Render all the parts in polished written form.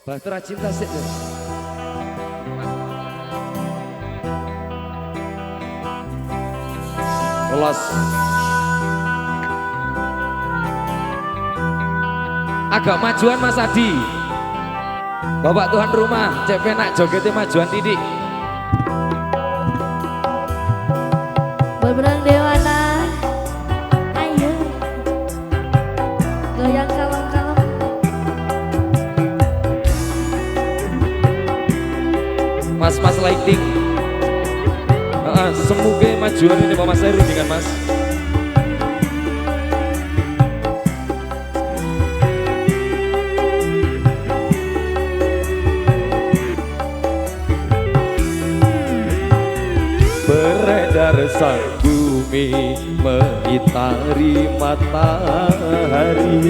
Bahtera cinta sih. Los. Agak majuan Mas Adi. Bapak Tuhan rumah, cek penak jogetnya majuan tidik. Berberang Dewana, ayo goyang kalem-kalem. Mas lighting. Semoga majuan ini Mas Heru dengan Mas. Beredar sang bumi mengitari matahari,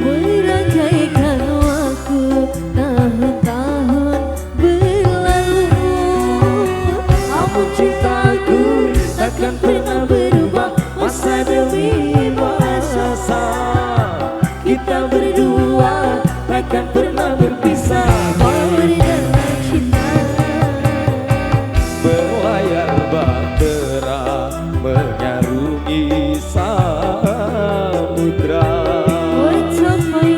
Merangkaikan waktu tahun-tahun berlalu. Namun cintaku takkan pernah berubah, masa demi masa. Kita berdua takkan pernah berpisah. Beredar cinta berlayar bahtera mengarungi samudra. mencapai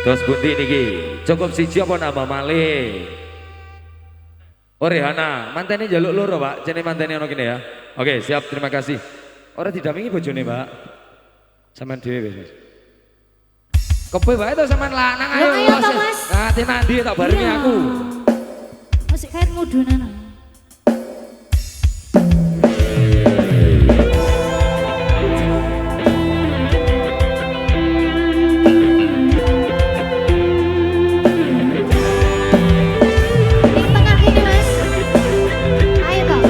Terus bunti niki cukup siji apa nambah malih? Oh Rehana, mantene jaluk loro Pak, jene mantene ono kene ya. Oke siap, terima kasih. Ora didampingi bojone Pak. Sampean dhewe wis. Kepe wae to sampean lanang ayo. Ayo toh, Mas. Ngati nanti tak barengi Iya. aku. Masih kayak ngudunan. Di tengah ini, Mas. Ayo toh.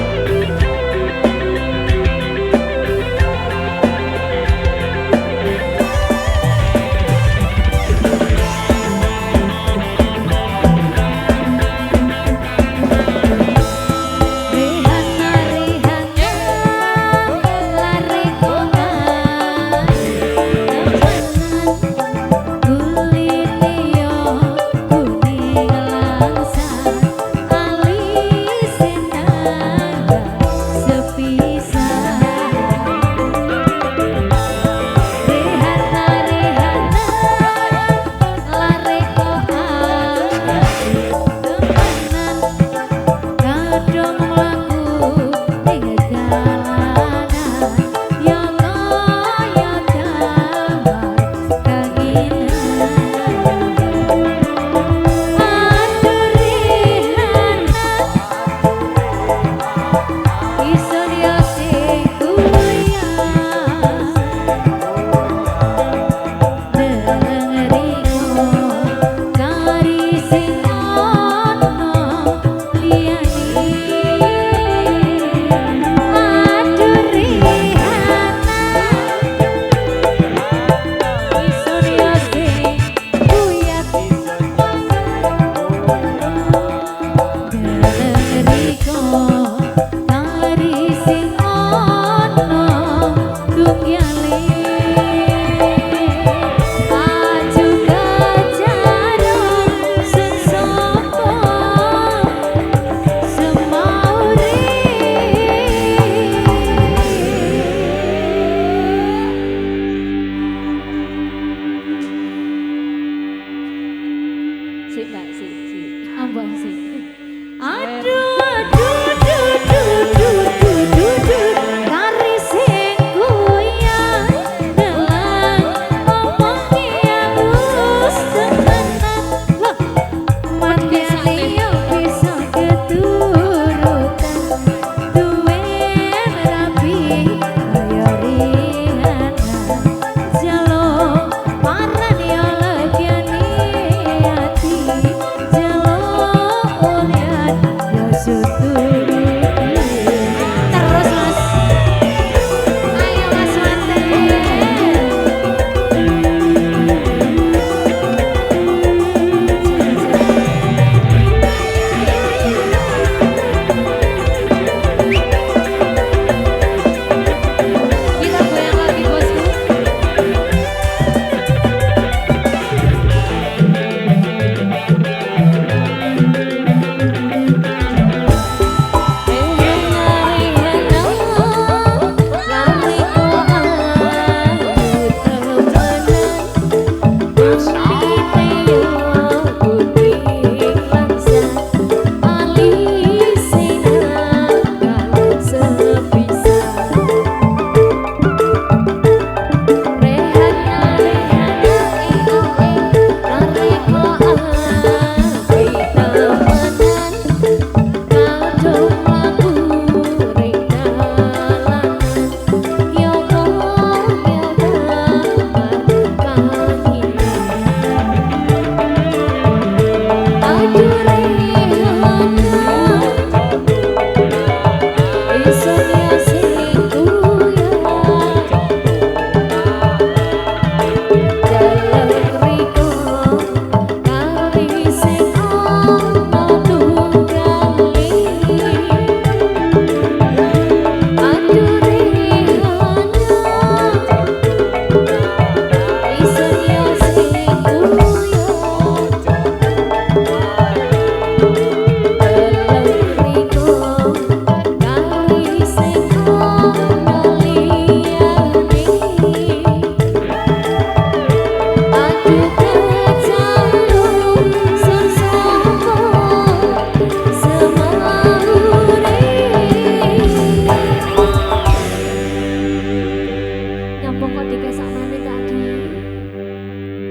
sakmane tadi.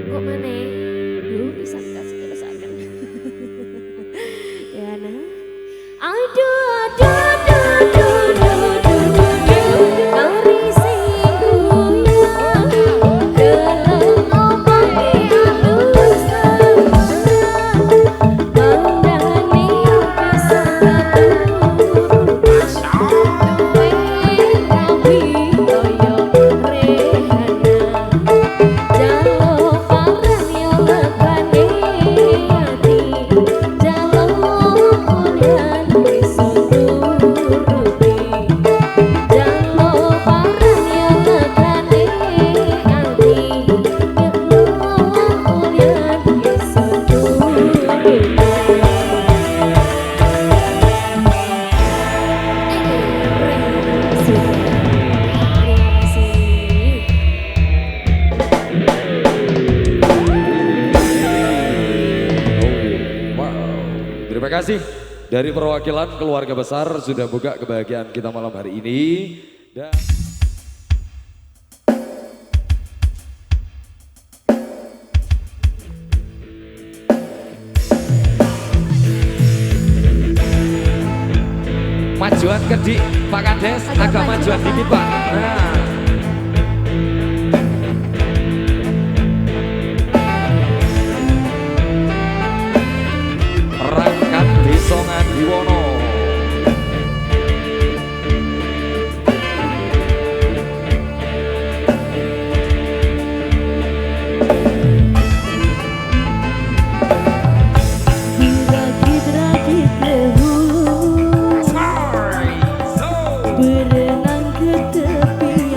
Kok mana? Yuk bisa kasih kirasakan. Ya nah. Aduh aduh aduh aduh aduh aduh kari singgung dalam omongi halus mandani kesakatu duwe rawi koyo rehana jalo parang yo lebane ati jalo mulyan iso turuti jalo parang yo lebane ati jalo mulyan iso turuti. Wow, terima kasih dari perwakilan keluarga besar sudah buka kebahagiaan kita malam hari ini. Dan majuan kedik Pak Kades, agak majuan dikit Pak. Nah. Rangkat Desa Ngandiwono. Rakit-rakit lehu berenang ke tepi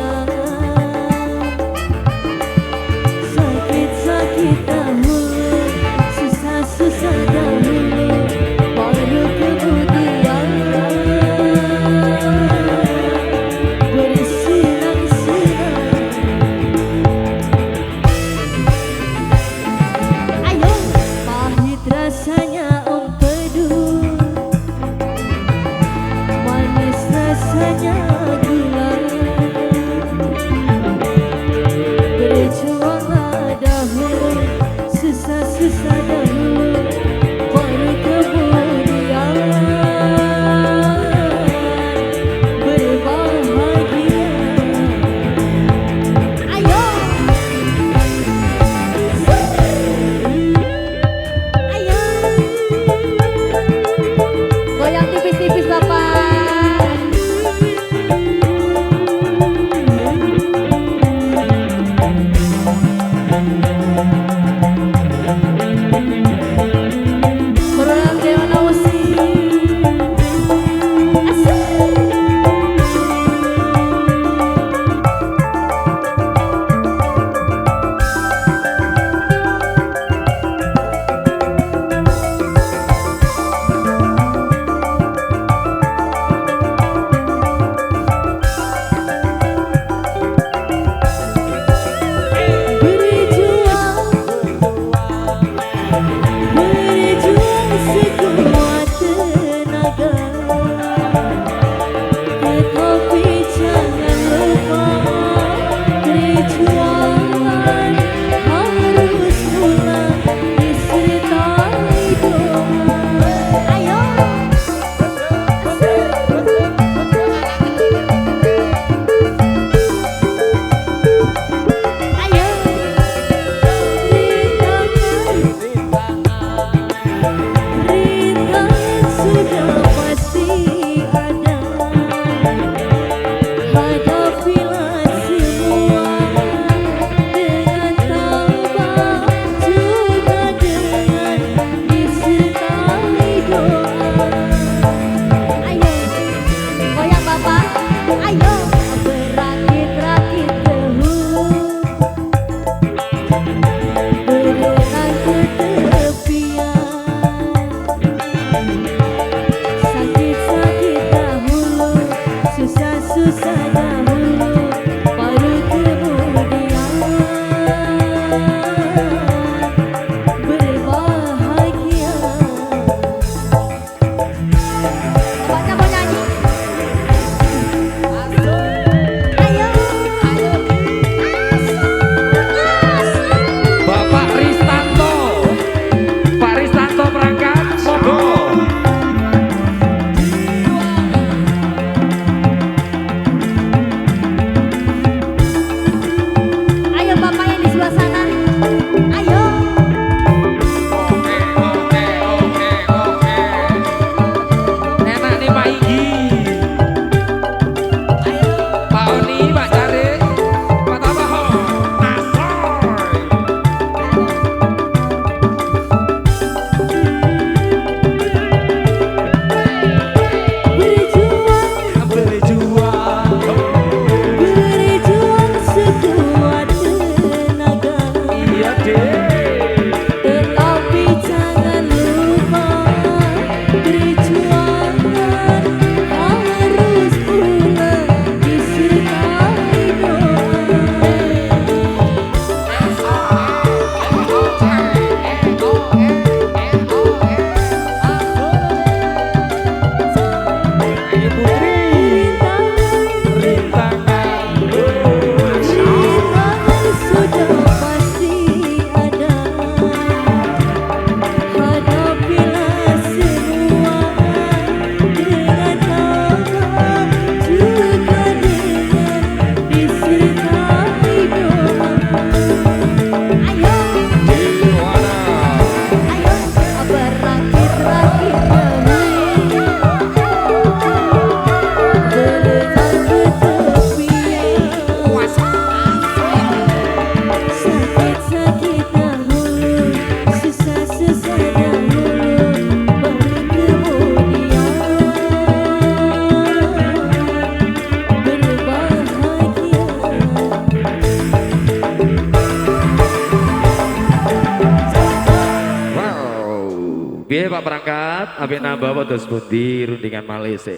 Piye Pak Perangkat, apik nambah apa dos pundi rundingan Malaysia.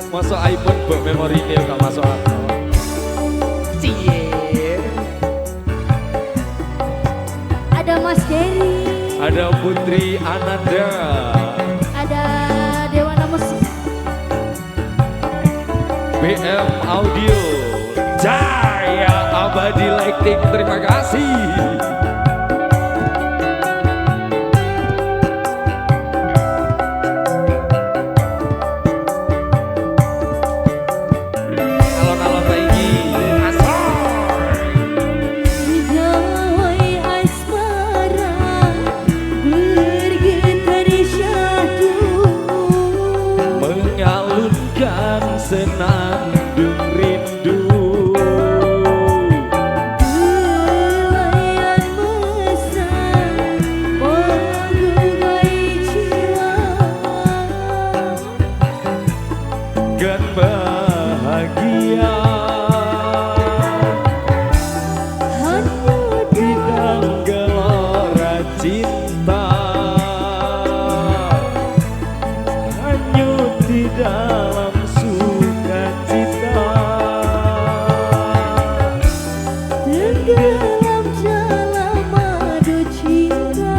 Masuk iPhone buat memori ini gak masuk apa. Cie. Ada Mas Dery, Ada Putri Ananda. ada Dewana Musik, BM Audio. Jaya Abadi Lighting, terima kasih. Alon-alon lagi. Gawai asmara bergetar syahdu, Mengalunkan senandung rindu. belayan mesra menggugai jiwa, Kan bahagia hanya di dalam gelora cinta, hanyut di dalam sukacita, tenggelam dalam madu cinta,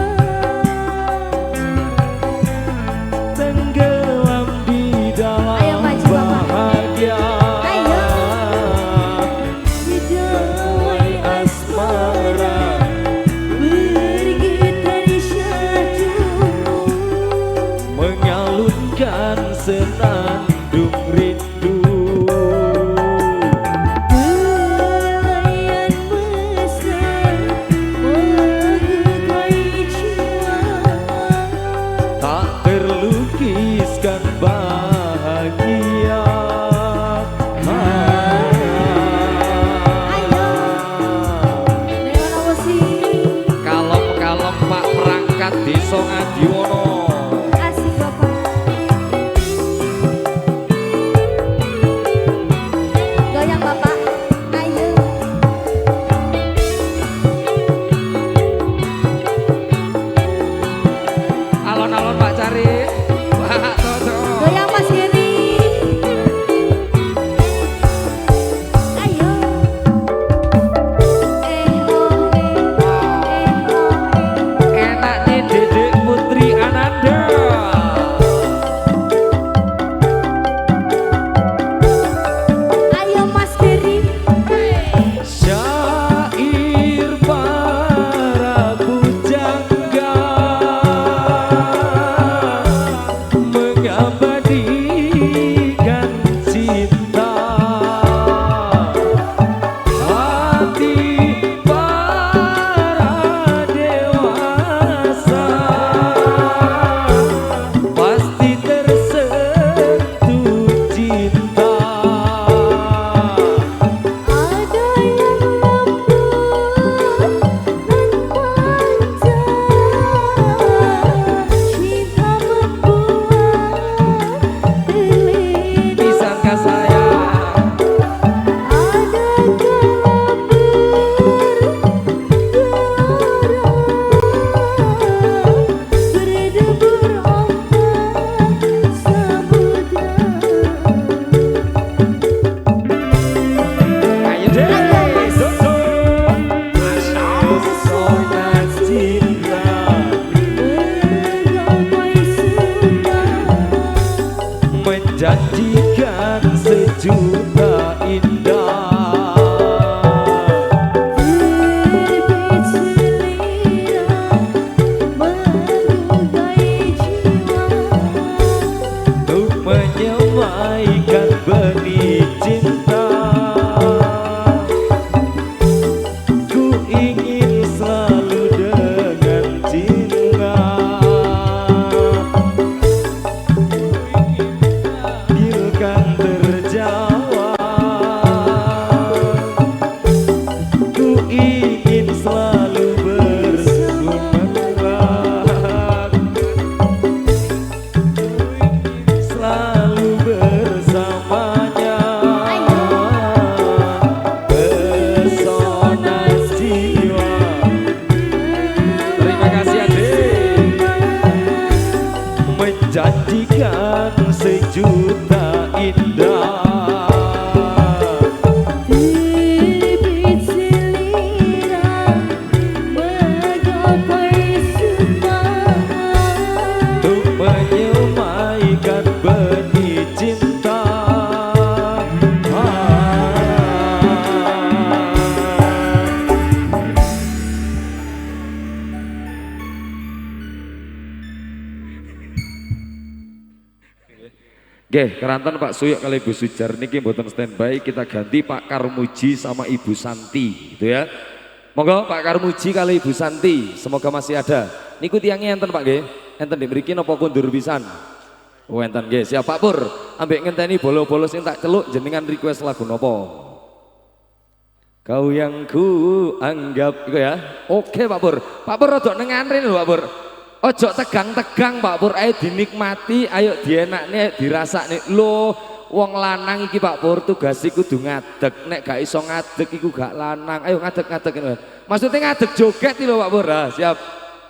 tenggelam di dalam Ayo maju, Bapak. bahagia. Ayo. Gawai asmara bergetar syahdu, Mengalunkan senandung rindu. belayan mesra menggugai jiwa, Tak terlukiskan bahagia. Ayo. Dewana Musik, Kalem-kalem Pak Perangkat Desa Ngadiono. asik Bapak. Goyang Bapak, ayo. Alon-alon Pak Cari. Pak Toto. Goyang Mas Heri. Ayo. Enak nih Dedek Putri Ananda. Ayo Mas Heri. Syair para pujangga mengabadikan cinta hati para dewasa, pasti tersentuh cinta. Ada yang lembut dan panjang, cinta membuat terlena. Bisakah saya Ada berdebur ombak samudra. ayo deh Dodo pesona cinta Menggapai suka, menjanjikan sejuta indah. terbit selera menggugai jiwa, Untuk menyemaikan benih cinta, ku ingin selalu Oke, keranten Pak Suyok kali Ibu Sujar niki mboten standby, kita ganti Pak Karmuji sama Ibu Santi gitu ya. Monggo Pak Karmuji kali Ibu Santi, semoga masih ada. Niku tiangnya enten Pak nggih. Enten dimriki napa kundur pisan? Oh enten nggih, siap Pak Pur. Ambek ngenteni bolo-bolo sing tak celuk jenengan request lagu napa? Kau yang ku anggap iku ya. Oke Pak Pur. Pak Pur rada nenganin lho Pak Pur. Ojo tegang-tegang Pak Pur, ayo dinikmati, ayo dienakne, dirasakne. Lho, wong lanang iki Pak Pur tugas kudu ngadeg. Nek gak iso ngadeg iku gak lanang. Ayo ngadeg-ngadeg ngono. Maksudnya ngadeg joget iki lho Pak Pur. Ha, siap.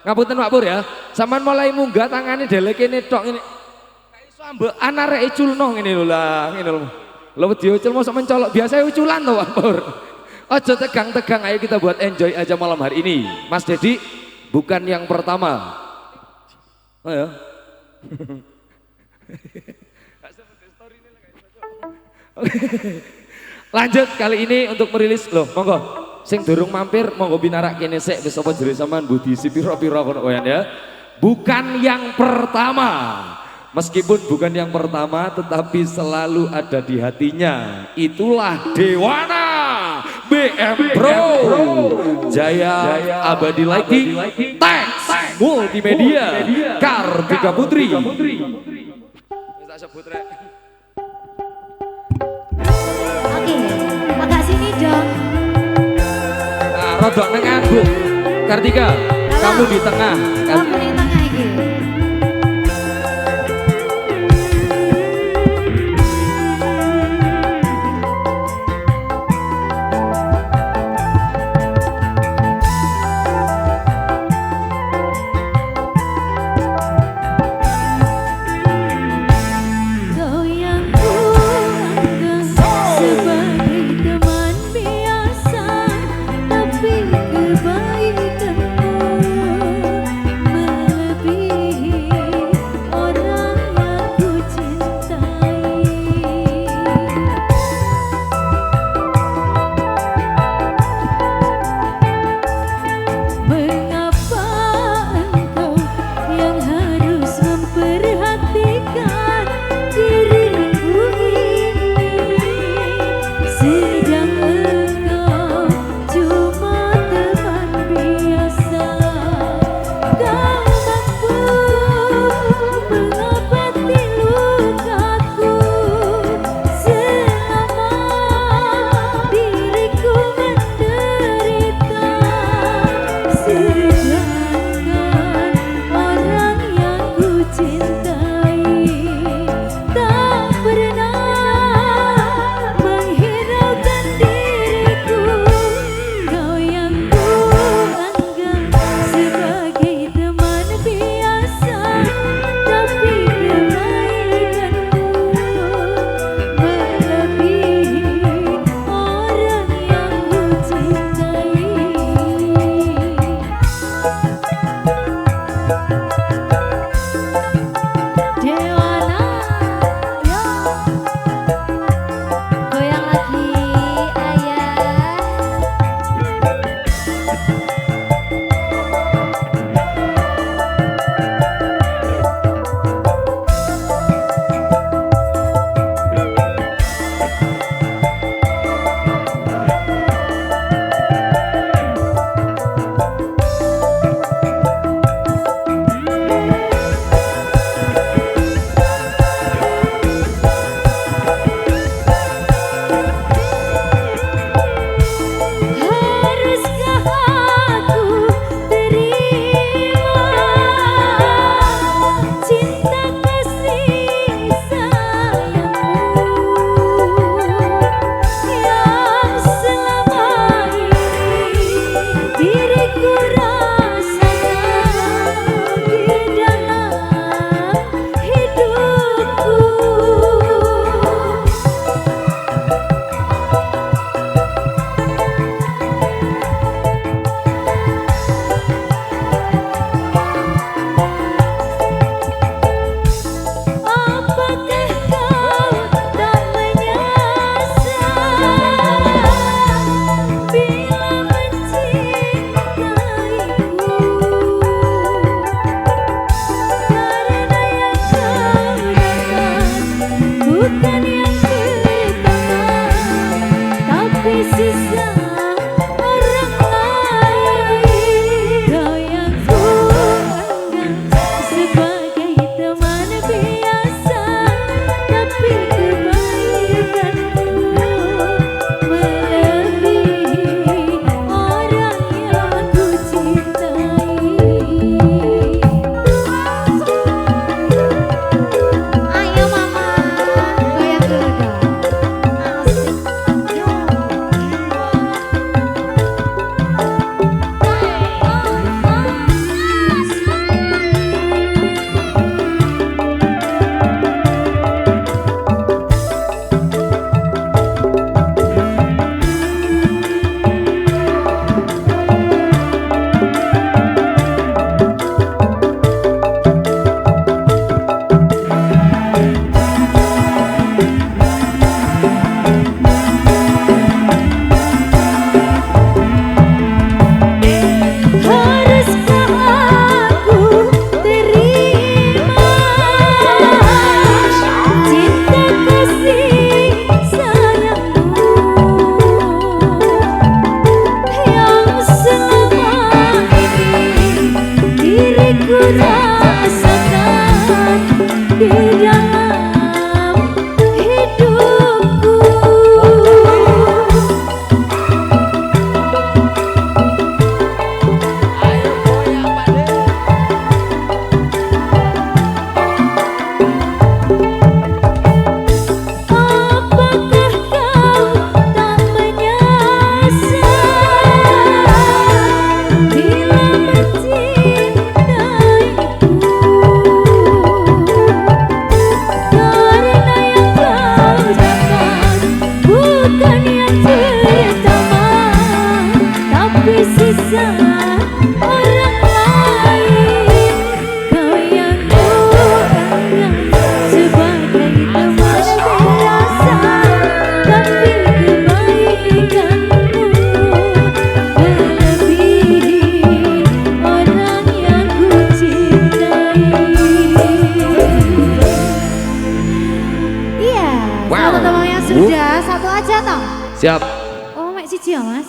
Ngapunten Pak Pur ya. Sampeyan mulai munggah tangane delek kene tok ngene. Gak iso ambekan areke culno ngene lho lah, ngene lho. Lho wedi ucul mosok mencolok biasa uculan to Pak Pur. Ojo tegang-tegang, ayo kita buat enjoy aja malam hari ini. Mas Dedi, bukan yang pertama. Oh ya. Lanjut kali ini untuk merilis loh, monggo. Sing durung mampir monggo binarak kene sik wis apa jere sampean budi si pira-pira kono ya. Bukan yang pertama. Meskipun bukan yang pertama tetapi selalu ada di hatinya. Itulah Dewana BM Pro Jaya Abadi Lighting Tax Multimedia Kartika Putri. Oke, agak sini dong. Nah, rodok nengan Bu Kartika, kamu di tengah. Kamu di tengah iki. Tapi kebaikanmu Siap. Oh, mek siji ya, Mas.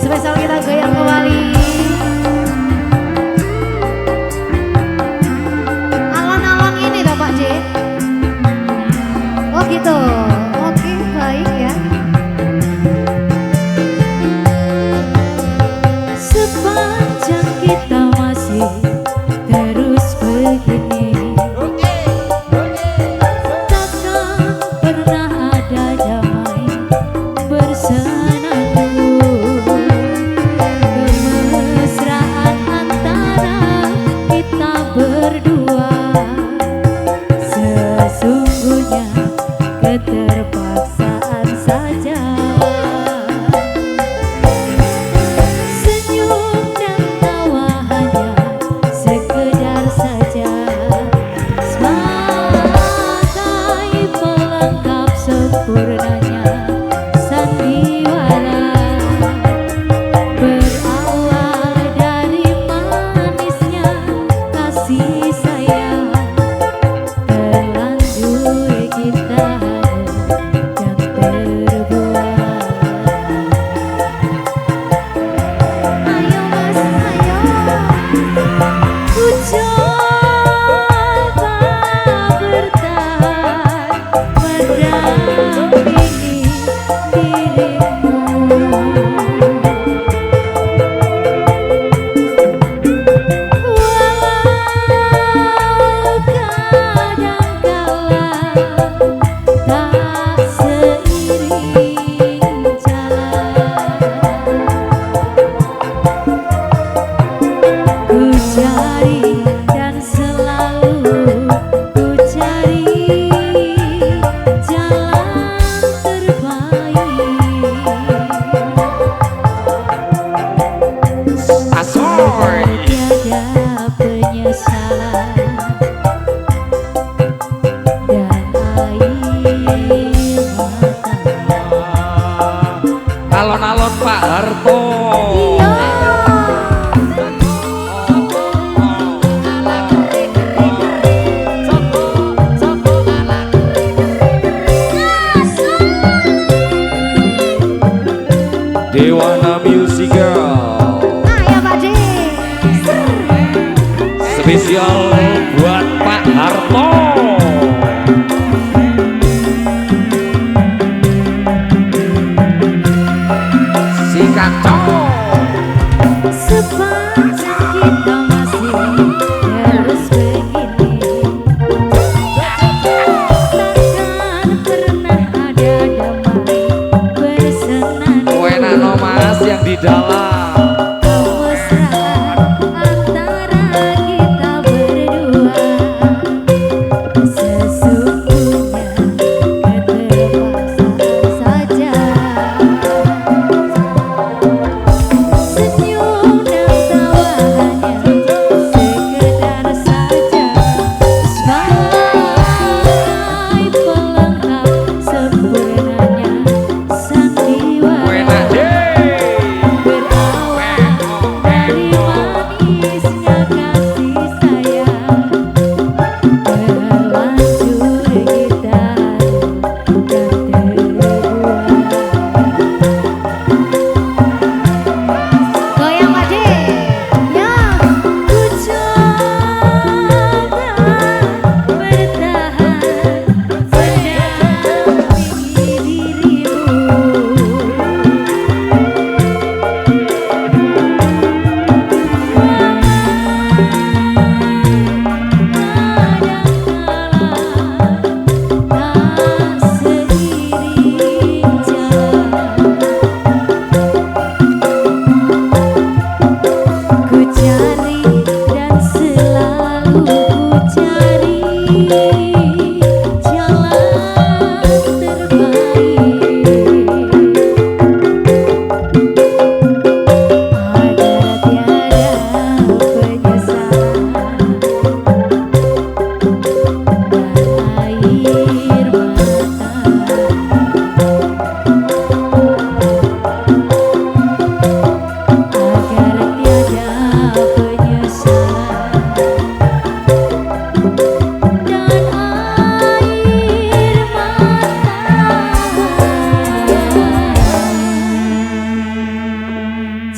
Spesial kita goyang kembali. Alon-alon ini loh Pak J. Oh gitu. Oke, baik ya. Sepanjang kita masih terus begini, takkan pernah ada damai bersenandung. Kemesraan antara kita berdua sesungguhnya keterpaksaan saja. Senyum dan tawa hanya sekedar saja, sebagai pelengkap sempurnanya sandiwara. Berawal dari manisnya kasih sayang, terlanjur kita dan terbuat. Ayo Mas, ayo, ku coba bertahan mendampingi dirimu. Walau kadangkala tak seiring jalan, ku cari dan selalu ku cari jalan terbaik. Asoy. Tiada penyesalan dan air mata. Alon-alon Pak Harto. Iya. Dewana Music Girl. Ayo Pak J. Spesial buat Pak Harto. Si kacau. Sepanjang kita masih terus begini, takkan pernah ada damai bersenandung. Enak no Mas yang di dalam. Kemesraan antara kita berdua sesungguhnya keterpaksaan saja. Senyum dan tawa hanya sekedar saja, sebagai pelengkap sempurnanya sandiwara. Enak deh. Berawal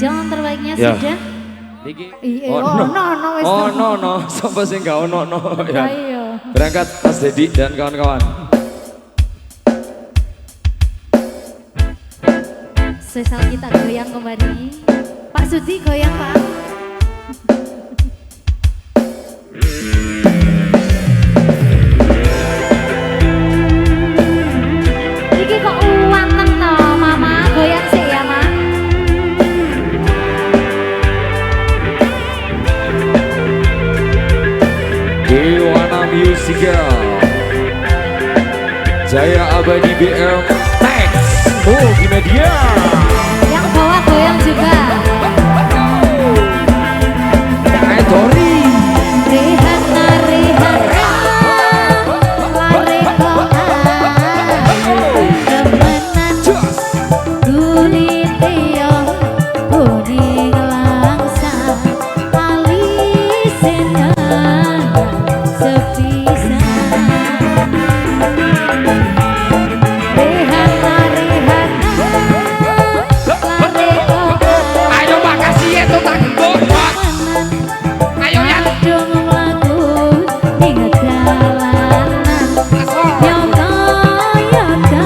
Jangan terbaiknya Ya. sudah. Niki. Iya, Oh, oh, no. no, wis. Oh no, sampai sing gak ono ya. Ayo. Berangkat Mas Dedi dan kawan-kawan. Sesal kita goyang kembali. Pak Sudi goyang, Pak. Iki kok uwanteng to, Mama. Goyang sih ya, Ma. Dewana Musical Jaya Abadi BM Tax Multimedia. Yang bawah goyang juga. Tori Rehana, Rehana, lare kok ayu temenan. Kulite yo kuning langsang, alisé nang sepisan. Rehana, Rehana, lare kok ayo makasih ya tuh tak gendut. Ayo ya. adung lagu ning dalanan. Yoga yoga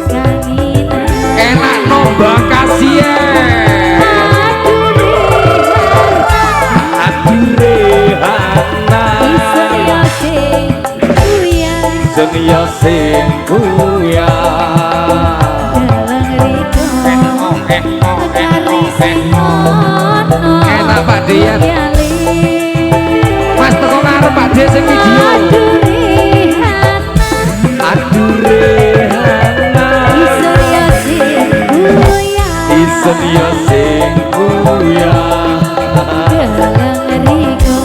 kanginan. Enak no makasih ya. Aduh Rehana, Aduh Rehana Isen yo sing kuya Seng dalang riko kari sing ono Enak Pak Dian. yali. Mas teko ngarep Pak D sing video. Aduh Rehana, Aduh Rehana Isen yo sing kuya Isen yo sing kuya. dalang riko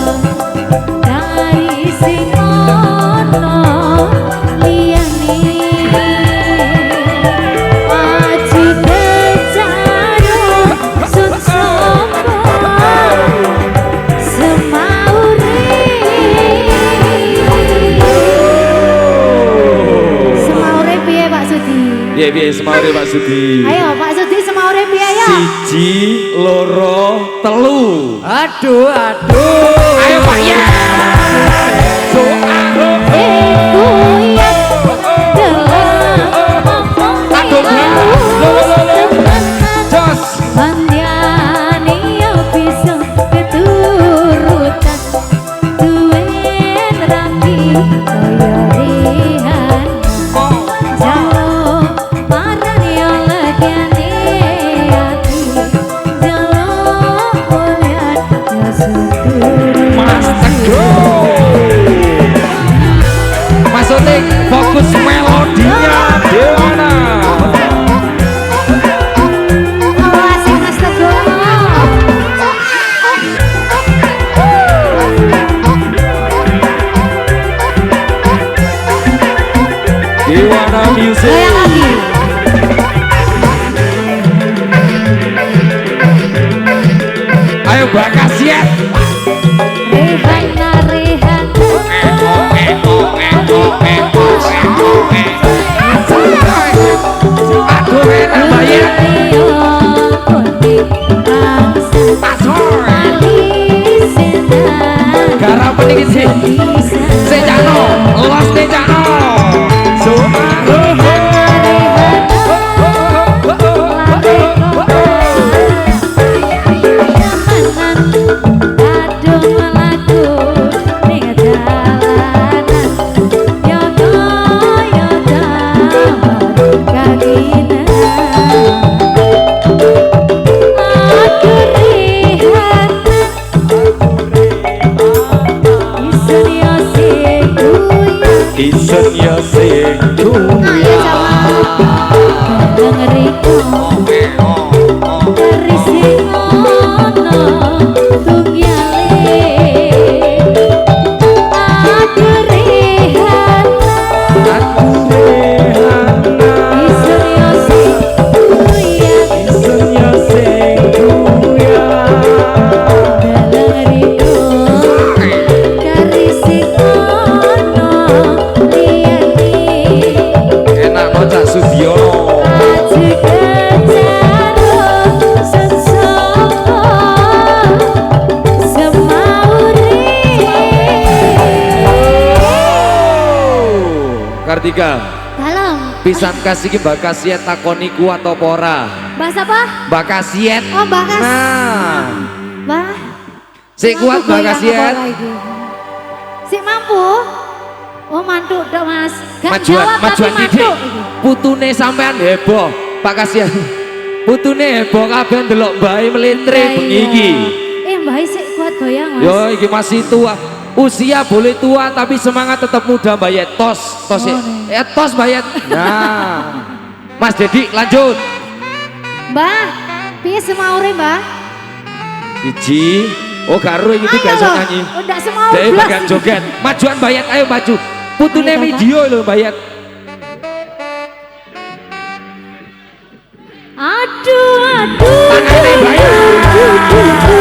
kari sing ono liyane. Aji becaro sun sombong semaure. Semaure piye Pak Sudi? Piye semaure Pak Sudi. Ayo Pak Sudi semaure piye ya? Siji, loro, telu. Aduh. Ayo Pak ya. Iku yang dalam omong Aduh, temenan. Jos. Mandiane yo bisa keturutan duwen rapi kaya Rehana. Jalo marang yo legiane ati, jalo ulian yo sedulur. Mas Teguh. Mas Otik, fokus melodinya Dewana. Awas ya Mas Teguh. Dewana Music. Goyang lagi. Ayo Bakasiat. Rehana, Rehana. Aduh enak bayar. Garap peniki sih. Sejano, los Sejano. Isen ya sing kuya. Aduh Rehana. Isen ya sing kuya. Karisi ono liyan Monica. Dalam. Pisan kasih ki Mbak Kasiet takoni kuat apa ora? Bahasa apa? Mbak Kasiet. Oh, bakas. Nah. Bah. Sik kuat Mbak Kasiet. Sik mampu. Oh, mantuk dok Mas. Gak Majuan, jawab majuan tapi didik. mantuk. Putune sampean heboh, Pak Kasiet. Putune heboh kabeh ndelok mbae mlentre Iya, bengi iya. iki. Mbak sik kuat goyang Mas. Yo iki masih tua. Usia boleh tua tapi semangat tetap muda Mbak Yet. Tos ya. Tos Mbak Yet. Nah. Mas Dedi lanjut. Mbak, piye semaure Mbak? Siji. Oh karo iki Ayo gak iso loh. nyanyi. Udah semaur Dari blas bagian iki. joget. Majuan Mbak Yet, ayo maju. Putune Ayo, Bapak. video lho Mbak Yet. Aduh, aduh. Tangane Mbak Yet.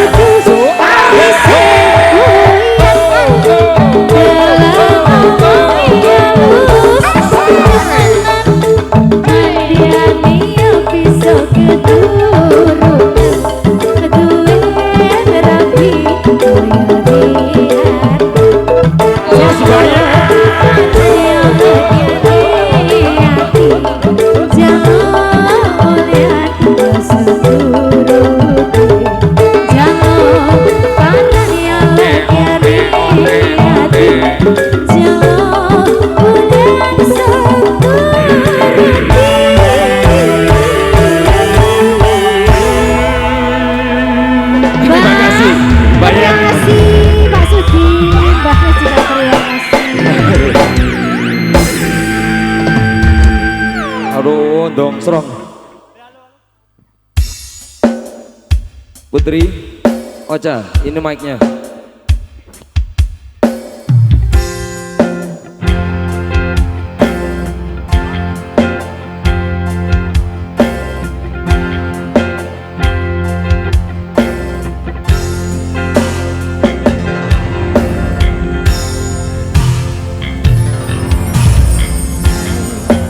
So, terima kasih Mbak Yet. Terima kasih Pak Sudi. Mbaknya juga terima kasih. Aduh, dong serong. Putri, Ocha, ini mic-nya.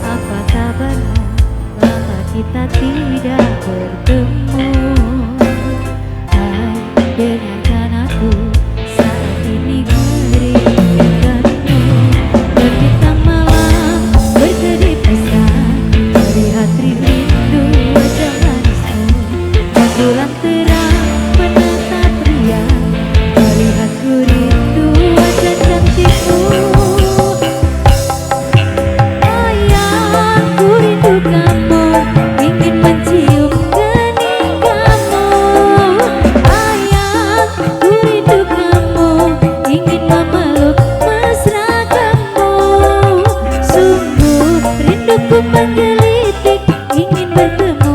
Apakah benar lama kita tidak bertemu? Hai, dengarkan aku saat ini merindukanmu. Terbitkan malam berkedip mesra, melihat rindu wajah manismu. Dan bulan terang menatap riang, melihatku rindu wajah cantikmu. Ku rindu kamu, ingin mencium kening kamu. Ayang, ku rindu kamu, ingin memeluk mesra kamu. Sungguh rinduku menggelitik, ingin bertemu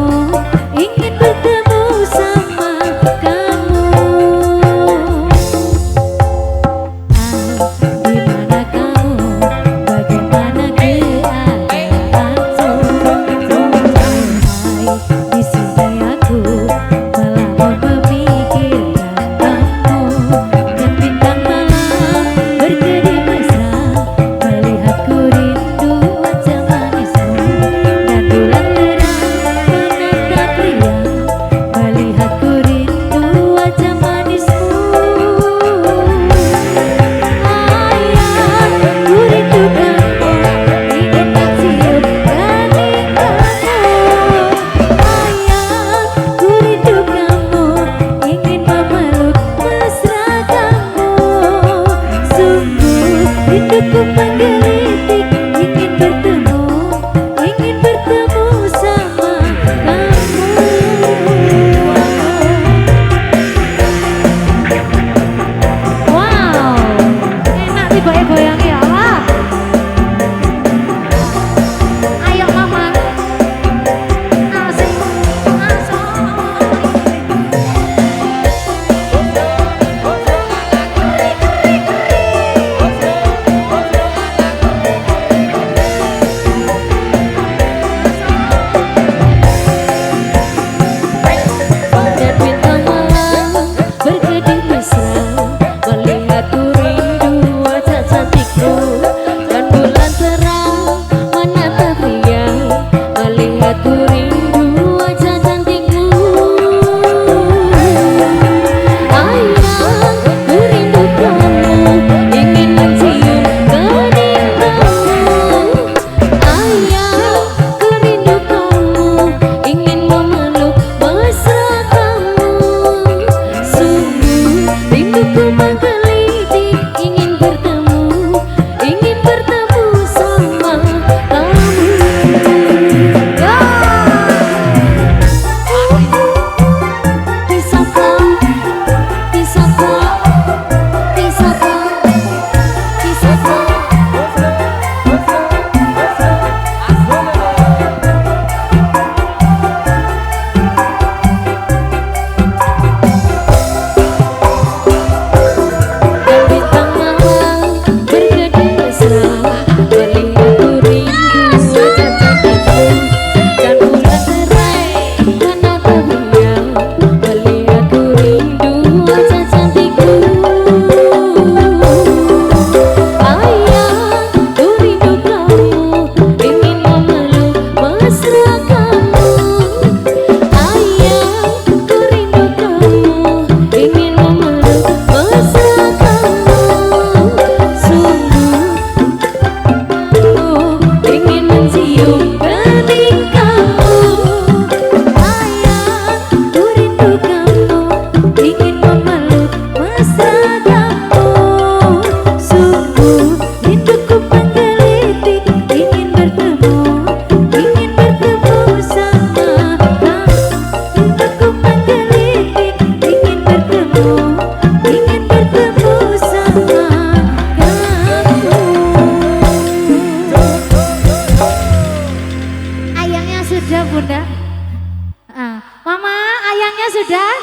sudah?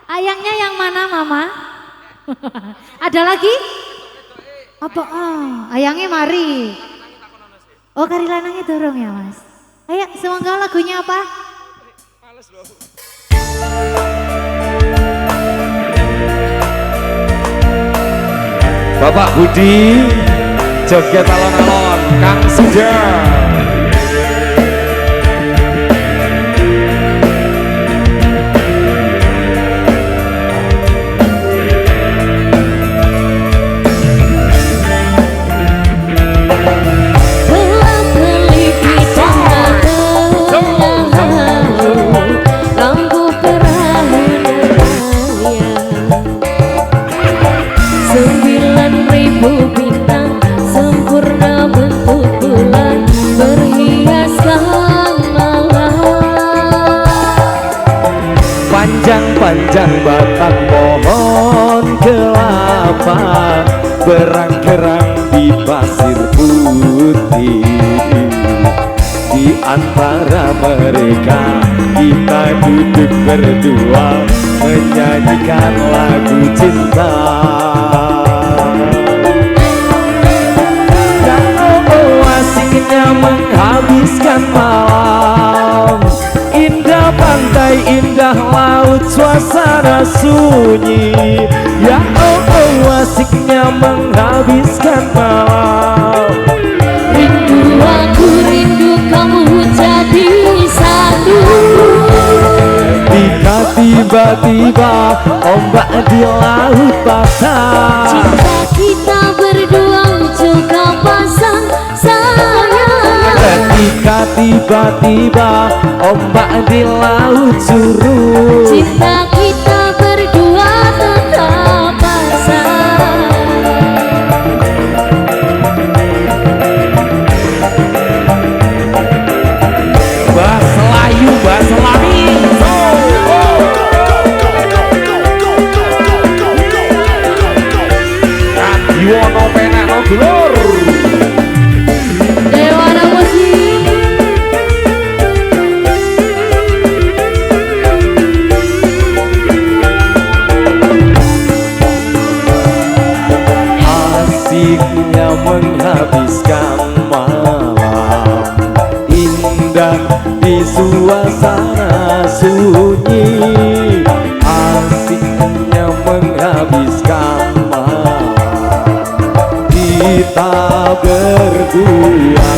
Ayangnya yang mana mama? Ada lagi? Apa? Oh, ayangnya mari. Oh kari lanangnya dorong ya mas. Ayo semoga lagunya apa? Bapak Budi joget alon-alon Kang Sujar. Bintang sempurna bentuk bulan berhiaskan malam. Panjang-panjang batang pohon kelapa berang-gerang di pasir putih. Di antara mereka kita duduk berdua menyanyikan lagu cinta. Asiknya menghabiskan malam, indah pantai, indah laut, suasana sunyi. Ya asiknya menghabiskan malam. Rindu aku, rindu kamu jadi satu. Jika tiba-tiba ombak di laut pasang, Cinta kita berdua juga pasang sayang. ketika tiba-tiba ombak di laut surut, Cinta kita berdua tetap pasang. bahasa Layu, bahasa Lami. Radiono penakno dulur. Dewana musik. Asiknya menghabiskan malam, indah di suasana sunyi. Asiknya menghabiskan malam, kita berdua.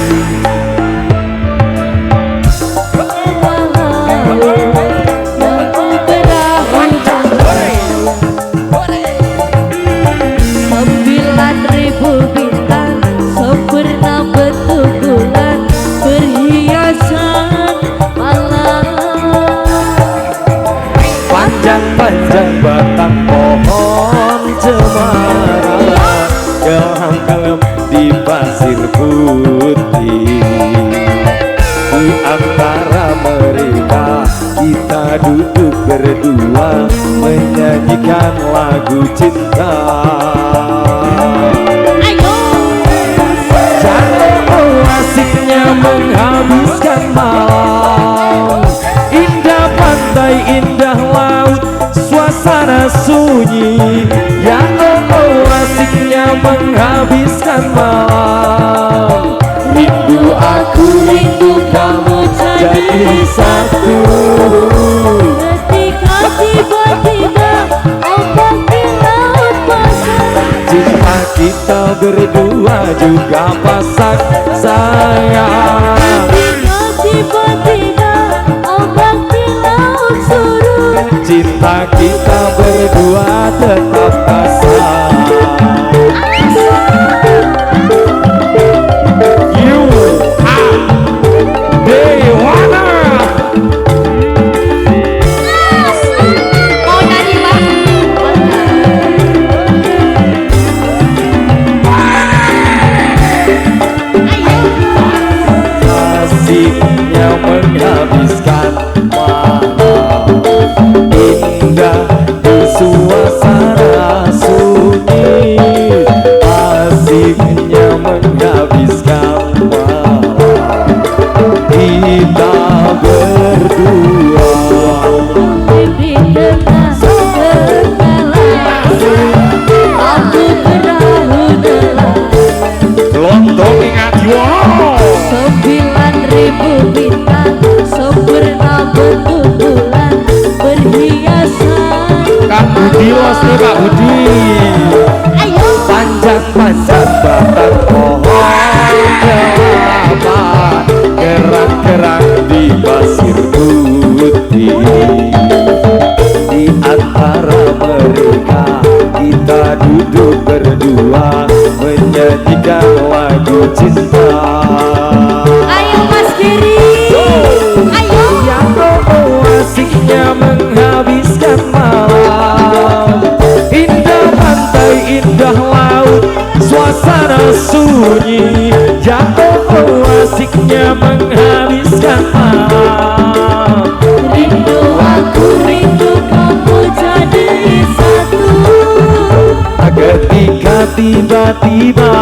Sembilan ribu bintang sempurna bentuk bulan berhiasan malam. Panjang-panjang batang pohon cemara gelap-gelap di pasir putih. Di antara mereka kita duduk berdua menyanyikan lagu cinta. Jauh asiknya menghabiskan malam, indah pantai, indah laut, suasana sunyi. Ya asiknya menghabiskan malam. Rindu aku, rindu kamu jadi satu. Ketika tiba-tiba ombak di laut pasang, Cinta kita berdua juga pasang sayang. ketika tiba-tiba ombak di laut surut. Cinta kita berdua tetap pasang. You are Dewana. Mau nyanyi pak? Asiknya menghabiskan malam, indah di suasana duduk berdua menyanyikan lagu cinta. Ayo Mas Giri. Ayo. Yang asiknya menghabiskan malam, indah pantai, indah laut, suasana sunyi. Yang asiknya menghabiskan malam, Rindu aku, rindu kamu jadi satu. ketika tiba-tiba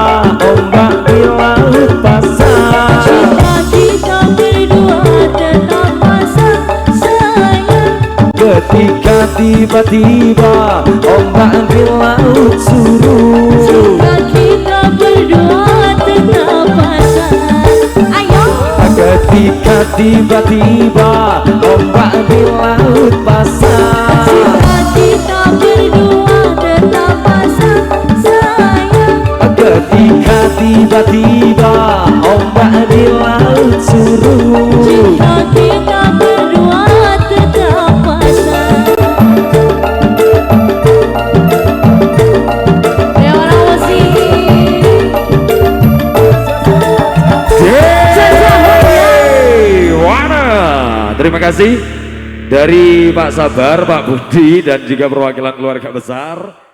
ombak di laut pasang. Jika kita berdua tetap pasang sayang. Ketika tiba-tiba ombak di laut surut. Jika kita berdua tetap pasang. Ayo. Ketika tiba-tiba ombak di laut pasang. Jika kita berdua tetap pasang sayang. Ketika tiba-tiba ombak di laut surut. Jika kita berdua tetap pasang. Dewa Rawasi. Wana, terima kasih dari Pak Sabar, Pak Budi dan juga perwakilan keluarga besar.